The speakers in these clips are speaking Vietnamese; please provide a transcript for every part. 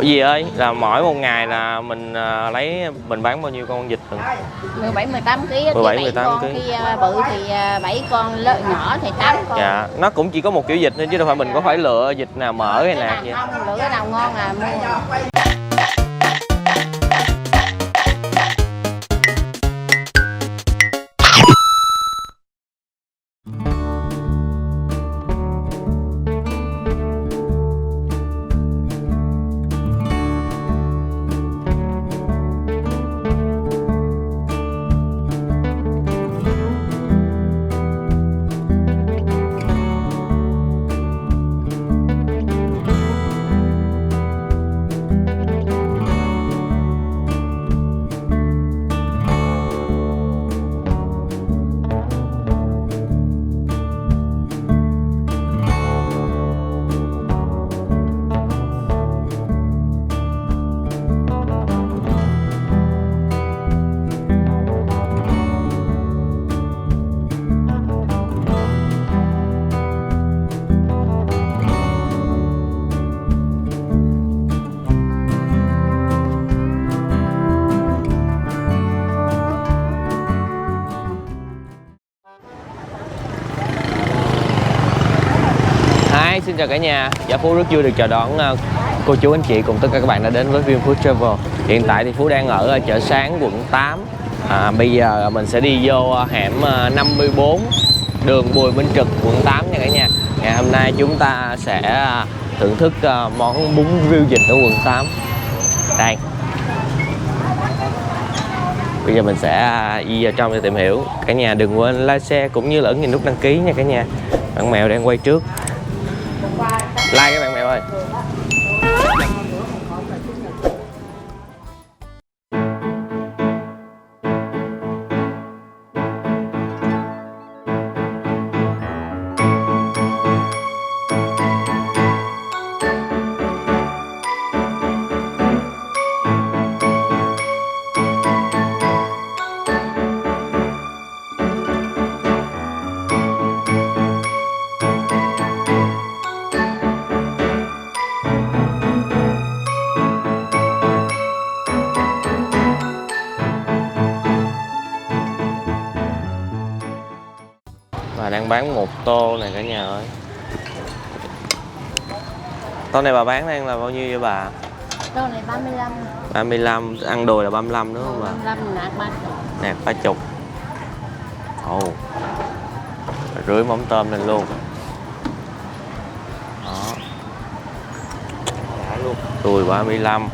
Gì ơi, là mỗi một ngày là mình mình bán bao nhiêu con vịt rồi? 17-18 kg, 17-18 kg. Khi bự thì 7 con, lớn nhỏ thì 8 con. Dạ, nó cũng chỉ có một kiểu vịt thôi chứ đâu phải mình có phải lựa vịt nào mỡ hay nạc gì. Không, lựa cái nào ngon là mua. Xin chào cả nhà, dạ Phú rất vui được chào đón cô chú anh chị cùng tất cả các bạn đã đến với VinFood Travel. Hiện tại thì Phú đang ở chợ Sáng quận 8. Bây giờ mình sẽ đi vô hẻm 54 đường Bùi Minh Trực quận 8 nha cả nhà. Ngày hôm nay chúng ta sẽ thưởng thức món bún riêu vịt ở quận 8. Đây. Bây giờ mình sẽ đi vào trong để tìm hiểu. Cả nhà đừng quên like, share cũng như là ấn nút đăng ký nha cả nhà. Bạn mèo đang quay trước. Like các bạn mèo ơi. Bà đang bán một tô này cả nhà ơi. Tô này bà bán đang là bao nhiêu vậy bà? Tô này 35. 35, ăn đùi là 35 đúng không bà? 35, nạc 30. Nạc 30. Ồ. Rưới mắm tôm lên luôn. Đó. Đã luôn. Đùi 35.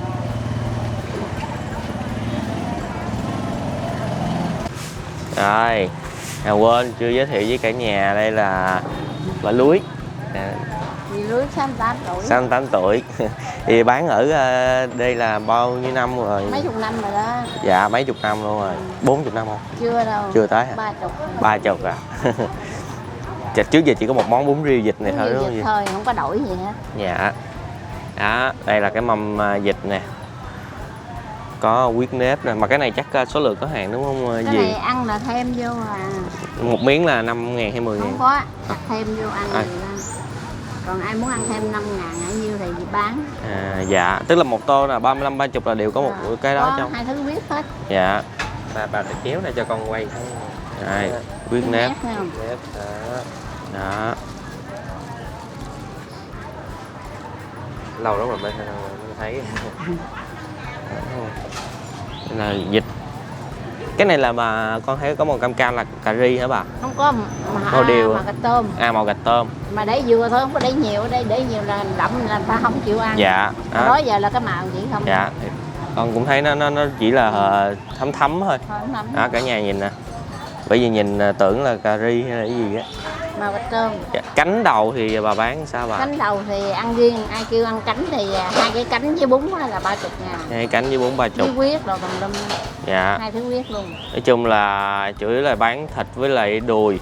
Rồi. Quên chưa giới thiệu với cả nhà, đây là bà Lúi. Dì Lúi 68 tuổi. 68 tuổi. Thì bán ở đây là bao nhiêu năm rồi? Mấy chục năm rồi đó. Dạ mấy chục năm luôn rồi. 40 năm không? Chưa đâu. Chưa tới hả? 30. 30 à. Trước giờ chỉ có một món bún riêu vịt này thôi đúng không? Vịt thôi, không có đổi gì hết. Dạ. Đó, đây là cái mâm vịt nè. Có huyết nếp nè, mà cái này chắc số lượng có hàng đúng không cái gì? Này ăn là thêm vô à. Một miếng là 5.000 hay 10.000? Không có, thêm vô ăn thì còn ai muốn ăn thêm 5.000 hay nhiêu thì bán. Dạ, tức là một tô là 35 30 là đều có một cái đó trong. Hai thứ huyết hết. Dạ. Bà để kéo này cho con quay. Đây, huyết nếp. Nếp đó. Lâu lắm rồi mới thấy. Đây là vịt. Cái này là mà con thấy có màu cam cam là cà ri hả bà? Không có màu điều. Màu gạch tôm. Màu gạch tôm. Mà để vừa thôi, không có để nhiều. Ở đây để nhiều là đậm là người ta không chịu ăn. Dạ. Đó giờ là cái màu chỉ không. Dạ. Con cũng thấy nó chỉ là thấm thấm thôi. Đó, cả nhà nhìn nè. Bởi vì nhìn tưởng là cà ri hay là cái gì á. Màu gạch tôm. Dạ. Cánh đầu thì bà bán sao bà? Cánh đầu thì ăn riêng, ai kêu ăn cánh thì 2 cái cánh với bún là 30.000. 2 cánh với 30. Với huyết rồi còn đâm. Dạ. 2 thứ huyết luôn. Nói chung là chủ yếu là bán thịt với lại đùi.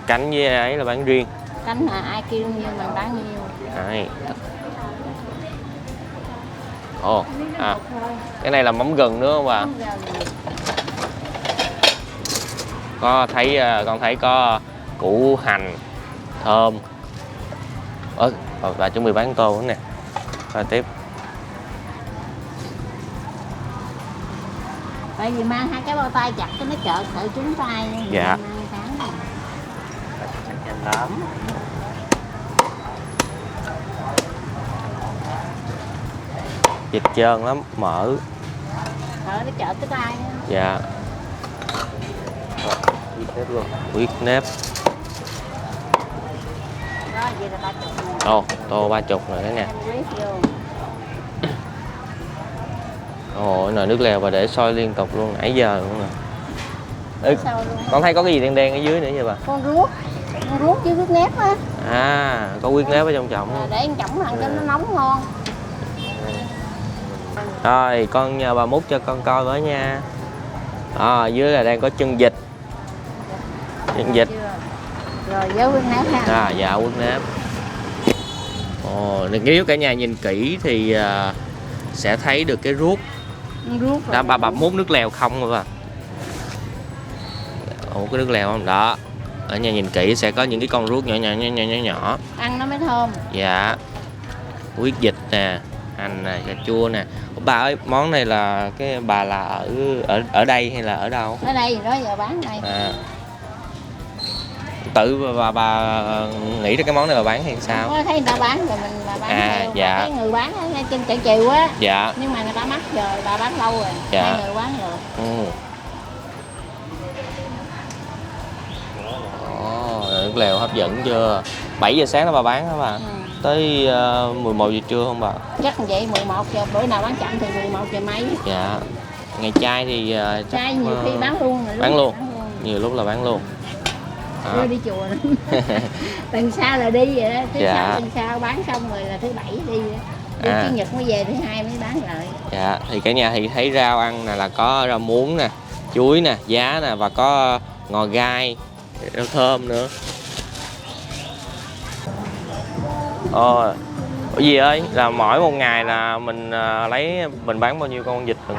Cánh với ấy là bán riêng. Cánh là ai kêu nhiêu mình bán nhiêu. Đấy. Ồ, cái này là mắm gừng đúng không bà? Con thấy có củ hành, thơm. Bà chuẩn bị bán tô nữa nè. Rồi tiếp. Tại vì mang 2 cái bao tay chặt cho nó chợ sợ trúng tay. Dạ. Nhanh lắm. Vịt trơn lắm, mỡ. Sợ nó chợ cái tay đó. Dạ. Huyết nếp luôn. Huyết nếp. Đó, vậy là 30. Ồ, tô 30 rồi đó nè. Em quyết vô. Ồ, nồi nước lèo và để sôi liên tục luôn nãy giờ luôn nè. Ê, Sao luôn? con thấy có cái gì đen đen ở dưới nữa vậy bà? Con ruốc với nước nếp á. À, có huyết nếp ở trong trọng. Để anh chổng ăn cho nó nóng ngon. Rồi, con nhờ bà múc cho con coi với nha. Dưới là đang có chân vịt. Chân vịt. Rồi với huyết nếp ha. Dạ, huyết nếp. Ồ, nếu cả nhà nhìn kỹ thì sẽ thấy được cái ruốc. Ruốc Đó, bà múc nước lèo không rồi bà. Ủa, cái nước lèo không? Đó. Ở nhà nhìn kỹ sẽ có những cái con ruốc nhỏ. Ăn nó mới thơm. Dạ. Huyết vịt nè, hành nè, cà chua nè. Ủa, bà ơi, món này là cái bà là ở đây hay là ở đâu? Ở đây đó giờ bán đây. À. Tự bà nghĩ ra cái món này bà bán hay sao? Có thấy người ta bán rồi mình mà bán theo. Dạ. Thấy người bán ở trên chợ chiều á. Dạ. Nhưng mà người ta mắc rồi, bà bán lâu rồi. Dạ. Hai người bán được. Nước lèo hấp dẫn chưa? 7 giờ sáng đó bà bán hả bà? Tới 11 giờ trưa không bà? Chắc vậy 11 giờ, bữa nào bán chậm thì 11 giờ mấy. Dạ. Ngày chay thì chắc Chay nhiều khi bán luôn rồi. Bán luôn. Nhiều lúc là bán luôn. Đưa đi chùa lắm. Tuần sau là đi vậy đó, thứ Dạ. sáu tuần sau bán xong rồi là thứ bảy đi. Đi Chủ nhật mới về, thứ hai mới bán lại. Dạ, thì cả nhà thì thấy rau ăn nè, là có rau muống nè, chuối nè, giá nè, và có ngò gai, rau thơm nữa. Dì ơi, là mỗi một ngày là mình mình bán bao nhiêu con vịt được?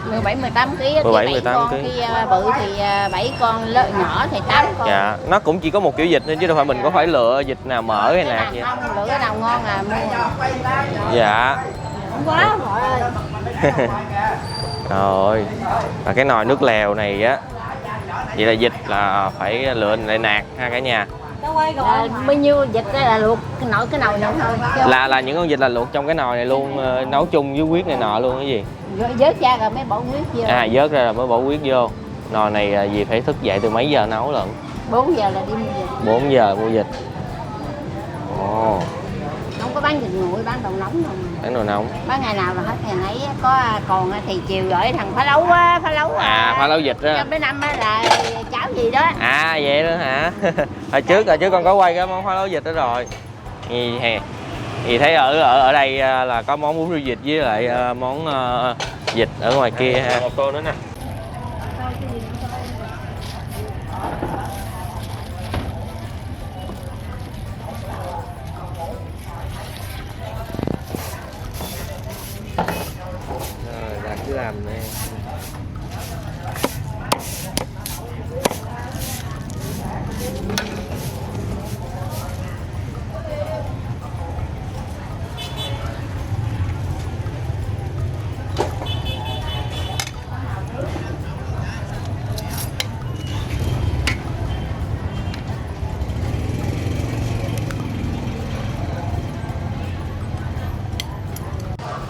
17 18 kg. 17 18 kg. Khi bự thì 7 con, lớn nhỏ thì 8 con. Dạ, nó cũng chỉ có một kiểu vịt thôi chứ đâu phải mình có phải lựa vịt nào mỡ hay nạc vậy. Không, lựa cái nào ngon là mua. Dạ. Không quá mọi ơi. Rồi. Và cái nồi nước lèo này á, vậy là vịt là phải lựa lại nạc ha cả nhà. Bao nhiêu vịt đó là luộc cái nồi này thôi. Là những con vịt là luộc trong cái nồi này luôn, nấu chung với huyết này nọ luôn cái gì? Vớt ra rồi mới bỏ huyết vô. À, vớt ra rồi mới bỏ huyết vô. Nồi này dì phải thức dậy từ mấy giờ nấu lận? 4 giờ là đi mua vịt. 4 giờ mua vịt. Ồ. Không có bán vịt nguội, bán đồ nóng không. Bán đồ nóng. Bán ngày nào là hết ngày nấy. Có còn thì chiều gọi thằng phá lấu á, phá lấu. Phá lấu vịt á. Mấy năm là cháo gì đó. À vậy đó hả? hồi trước con có quay cái món phá lấu vịt đó rồi. Thì thấy ở đây là có món bún riêu vịt với lại món vịt ở ngoài kia ha. Một tô nữa nè. Rồi, bà cứ làm nè.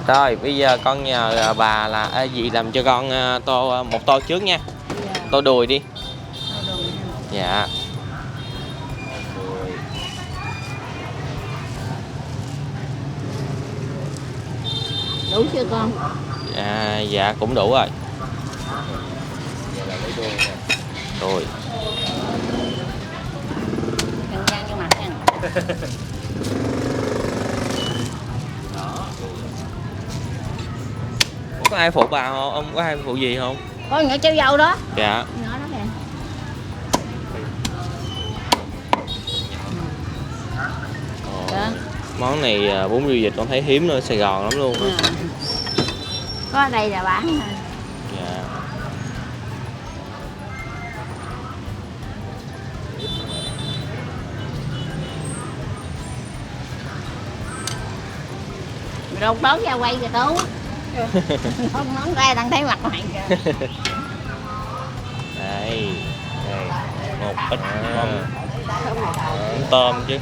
Rồi bây giờ con nhờ bà là dì làm cho con một tô trước nha. Tô đùi đi. Dạ. Đủ chưa con? Dạ cũng đủ rồi. Rồi. Đừng nhăn vô mặt nha. Có ai phụ bà không? Ông có ai phụ gì không? Có nhỏ cháu dâu đó. Dạ. Nhỏ đó kìa. Đó. Món này bún riêu vịt con thấy hiếm ở Sài Gòn lắm luôn á. Có ở đây là bán thôi. Dạ. Rụt đón ra quay kìa Tú. Không nón ra đang thấy mặt mày kìa. Đây, một ít mắm tôm chứ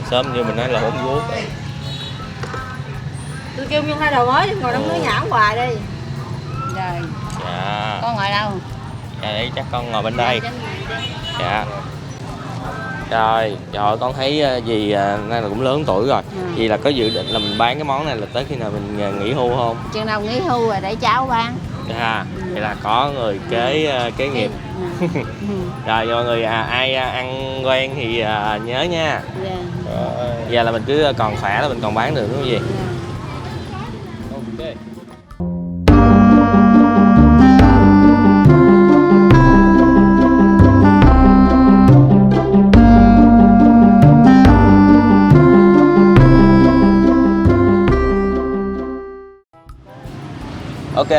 sớm như mình nói là hỗn guốc. Tôi kêu Nhung ra đầu mới ngồi đóng núi nhão hoài đi. Rồi, Dạ. con ngồi đâu? Dạ đấy chắc con ngồi bên đây. Dạ. Trời, trời con thấy dì nay là cũng lớn tuổi rồi. Dì là có dự định là mình bán cái món này là tới khi nào mình nghỉ hưu không? Chừng nào nghỉ hưu rồi để cháu bán. Dạ. Vậy là có người kế nghiệp. Rồi mọi người ai ăn quen thì nhớ nha. Dạ. Giờ là mình cứ còn khỏe là mình còn bán được đúng không gì? Dạ. Ok. Ok,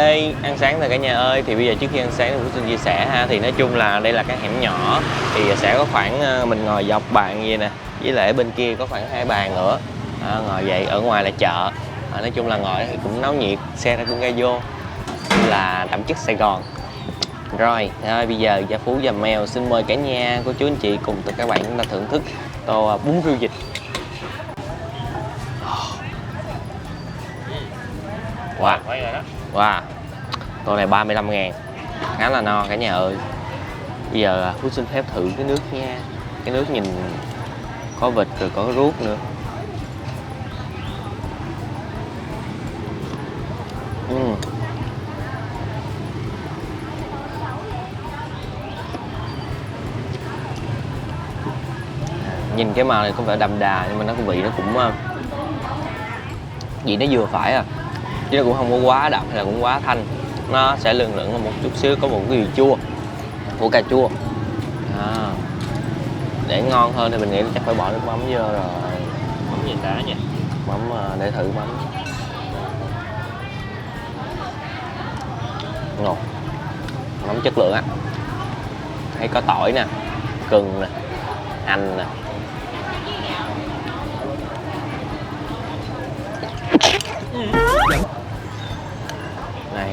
ăn sáng rồi cả nhà ơi. Thì bây giờ trước khi ăn sáng thì cũng xin chia sẻ ha. Thì nói chung là đây là cái hẻm nhỏ. Thì sẽ có khoảng mình ngồi dọc bàn gì nè. Với lại bên kia có khoảng 2 bàn nữa. Ngồi vậy, ở ngoài là chợ. Nói chung là ngồi thì cũng náo nhiệt. Xe ra cũng ra vô là đậm chất Sài Gòn. Rồi, bây giờ Gia Phú và Mèo xin mời cả nhà, cô chú anh chị cùng tất cả các bạn chúng ta thưởng thức tô bún riêu vịt. Wow. Wow. Tô này 35.000. Khá là no cả nhà ơi. Bây giờ Phú xin phép thử cái nước nha. Cái nước nhìn có vịt rồi có ruốc nữa. Nhìn cái màu này có vẻ đậm đà nhưng mà nó vị nó cũng vị nó vừa phải à, chứ nó cũng không có quá đậm hay là cũng quá thanh. Nó sẽ lừng lững là một chút xíu, có một cái gì chua của cà chua. Để ngon hơn thì mình nghĩ chắc phải bỏ nước mắm vô rồi. Mắm gì đá nha. Mắm để thử mắm. Ngon, mắm chất lượng á. Thấy có tỏi nè, gừng nè, hành nè. Này.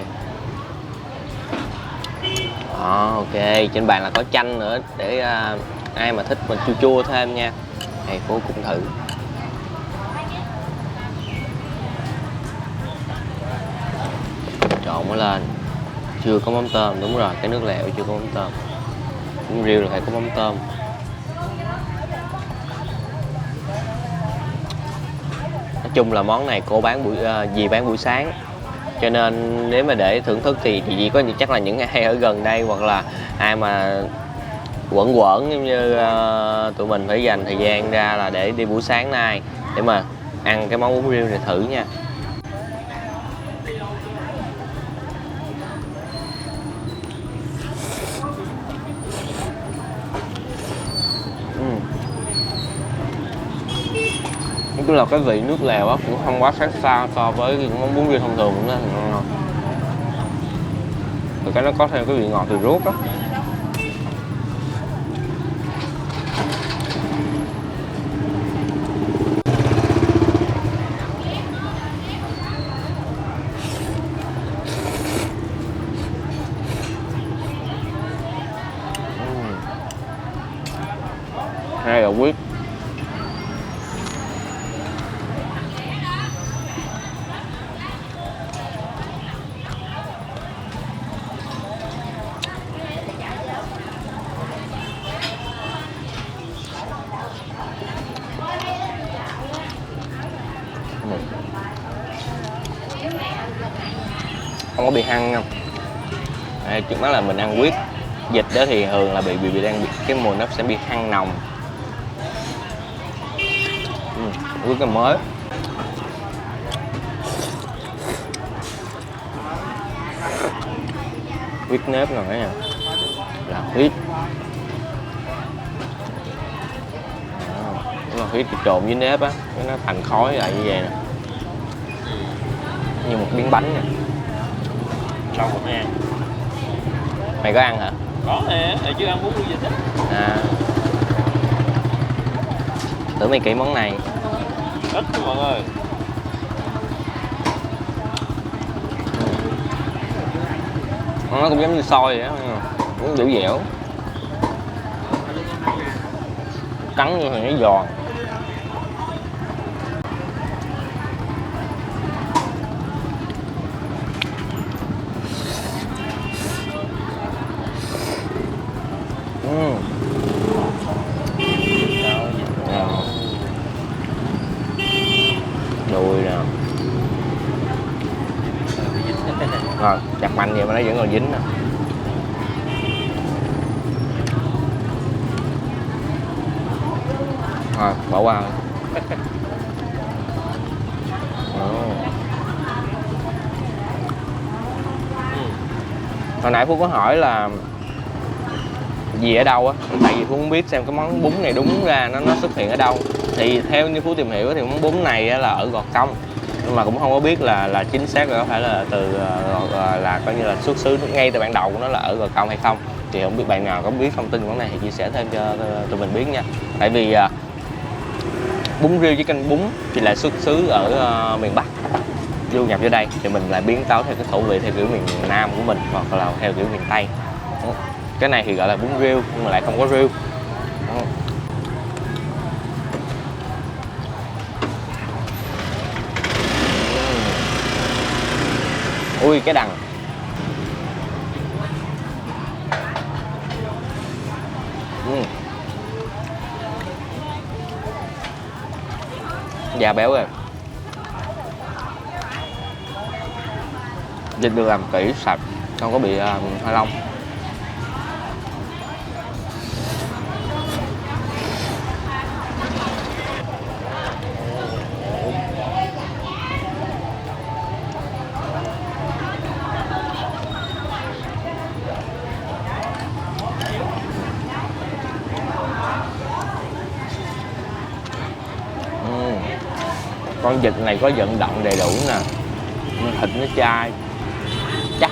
Ok, trên bàn là có chanh nữa để ai mà thích mình chua chua thêm nha. Này Phú cũng thử. Trộn nó lên. Chưa có mắm tôm, đúng rồi, cái nước lèo chưa có mắm tôm. Bún riêu là phải có mắm tôm. Nói chung là món này cô bán dì bán buổi sáng, cho nên nếu mà để thưởng thức thì chỉ có chắc là những ai ở gần đây hoặc là ai mà quẩn giống như tụi mình phải dành thời gian ra là để đi buổi sáng nay để mà ăn cái món bún riêu này thử nha. Nói chung là cái vị nước lèo á cũng không quá khác xa so với những món bún riêu thông thường, cũng là ngon. Rồi cái nó có thêm cái vị ngọt từ ruốc á. Hay là quyết. Không có bị hăng không? Trước mắt là mình ăn huyết vịt đó thì thường là bị đang cái mùi nó sẽ bị hăng nồng. Huyết cái mới. Huyết nếp rồi nha, là huyết. Đúng là huyết trộn với nếp á, nó thành khói lại như vậy nè, như một miếng bánh nè. Lâu không ăn. Mày có ăn hả? Có nè, hồi chưa ăn bún riêu vịt á. Thử mày kỹ món này. Ít chứ mọi người. Nó cũng giống như xôi vậy đó, cũng dẻo dẻo, cắn như thì nó giòn. Đùi nè. Rồi, chặt mạnh vậy mà nó vẫn còn dính nè. Rồi, bỏ qua rồi. Hồi nãy Phú có hỏi là gì ở đâu á, tại vì Phú không biết xem cái món bún này đúng ra nó xuất hiện ở đâu. Thì theo như Phú tìm hiểu thì món bún này là ở Gò Công, nhưng mà cũng không có biết là chính xác là có phải là từ là coi như là xuất xứ ngay từ ban đầu của nó là ở Gò Công hay không. Thì không biết bạn nào có biết thông tin của món này thì chia sẻ thêm cho tụi mình biết nha. Tại vì bún riêu với canh bún thì lại xuất xứ ở miền Bắc, du nhập vô đây thì mình lại biến tấu theo cái khẩu vị theo kiểu miền Nam của mình hoặc là theo kiểu miền Tây. Cái này thì gọi là bún riêu nhưng mà lại không có riêu. Ui cái đằng. Da béo rồi. Thịt được làm kỹ sạch, không có bị hoa long. Con vịt này có vận động đầy đủ nè, thịt nó chai chắc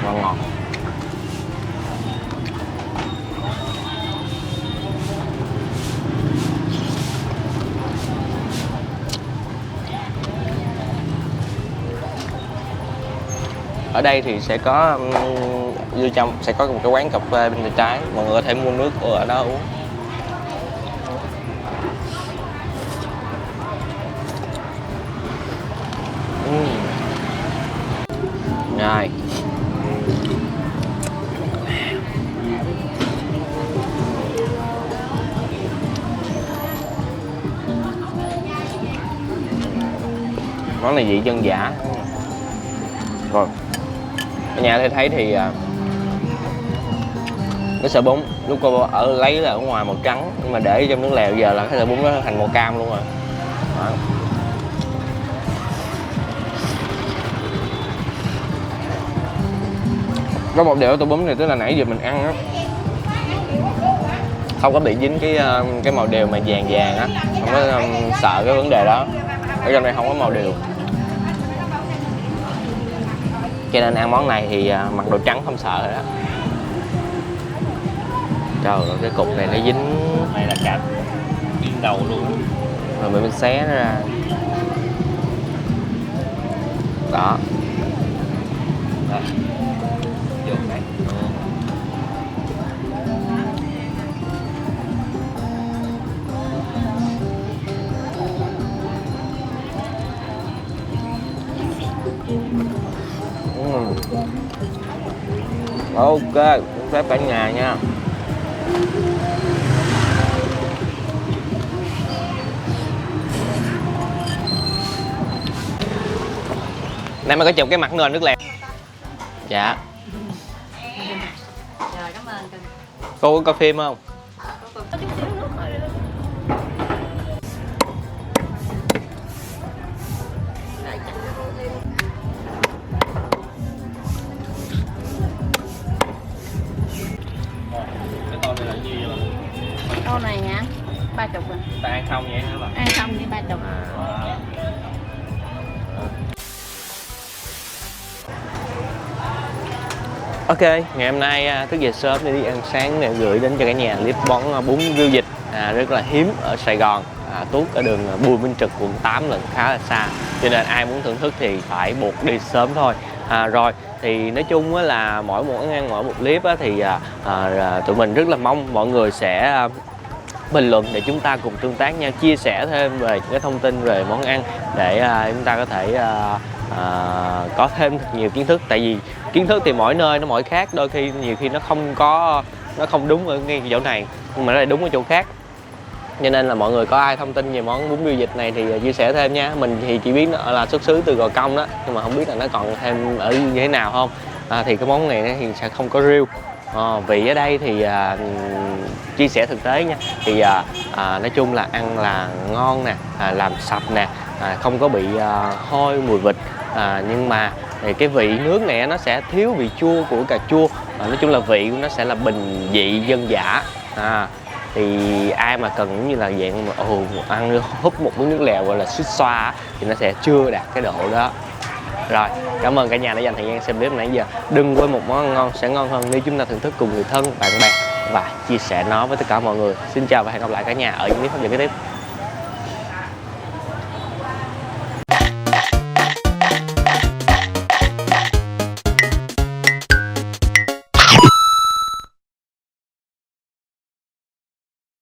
và ngọt. Ở đây thì sẽ có vô trong sẽ có một cái quán cà phê bên tay trái, mọi người có thể mua nước ở đó uống. Rồi. Món này vị dân dã. Rồi. Ở nhà thấy thì cái sợi bún lúc cô ở lấy là ở ngoài màu trắng, nhưng mà để trong nước lèo giờ là cái sợi bún nó thành màu cam luôn rồi. Đó. Có một điều ở tô bún này tức là nãy giờ mình ăn á không có bị dính cái màu đều mà vàng vàng á, không có sợ cái vấn đề đó. Ở trong đây không có màu đều, cho nên ăn món này thì mặc đồ trắng không sợ rồi đó. Trời ơi, cái cục này nó dính, này là cả nguyên đầu luôn rồi mình xé nó ra đó. vô đấy. Ok, phép cả nhà nha. Nãy mày có chụp cái mặt người nước lèo. Dạ. Rồi cảm ơn cưng. Cô có coi phim không? Cái tô này là nhiêu vậy bạn? Câu này hả? 30 rồi. Ta ăn không vậy hả bạn? Ăn xong đi 30. Ok, ngày hôm nay thức dậy sớm để đi ăn sáng để gửi đến cho cả nhà clip món bún riêu vịt rất là hiếm ở Sài Gòn, tuốt ở đường Bùi Minh Trực, quận 8 lần khá là xa, cho nên ai muốn thưởng thức thì phải buộc đi sớm thôi. Rồi thì nói chung á là mỗi một món ăn, mỗi một clip á thì tụi mình rất là mong mọi người sẽ bình luận để chúng ta cùng tương tác nhau, chia sẻ thêm về những cái thông tin về món ăn để chúng ta có thể có thêm thật nhiều kiến thức. Tại vì kiến thức thì mỗi nơi nó mỗi khác, đôi khi nhiều khi nó không đúng ở ngay chỗ này nhưng mà nó lại đúng ở chỗ khác. Cho nên là mọi người có ai thông tin về món bún riêu vịt này thì chia sẻ thêm nha. Mình thì chỉ biết nó là xuất xứ từ Gò Công đó, nhưng mà không biết là nó còn thêm ở như thế nào không. Thì cái món này thì sẽ không có riêu. Vị ở đây thì chia sẻ thực tế nha, thì nói chung là ăn là ngon nè, làm sạch nè, không có bị hôi mùi vịt, nhưng mà thì cái vị nước này nó sẽ thiếu vị chua của cà chua. Nói chung là vị của nó sẽ là bình dị dân dã. Thì ai mà cần như là dạng mà ăn húp một miếng nước lèo gọi là suýt xoa thì nó sẽ chưa đạt cái độ đó. Rồi, cảm ơn cả nhà đã dành thời gian xem clip nãy giờ. Đừng quên một món ăn ngon sẽ ngon hơn nếu chúng ta thưởng thức cùng người thân, bạn bè và chia sẻ nó với tất cả mọi người. Xin chào và hẹn gặp lại cả nhà ở những clip hấp dẫn kế tiếp.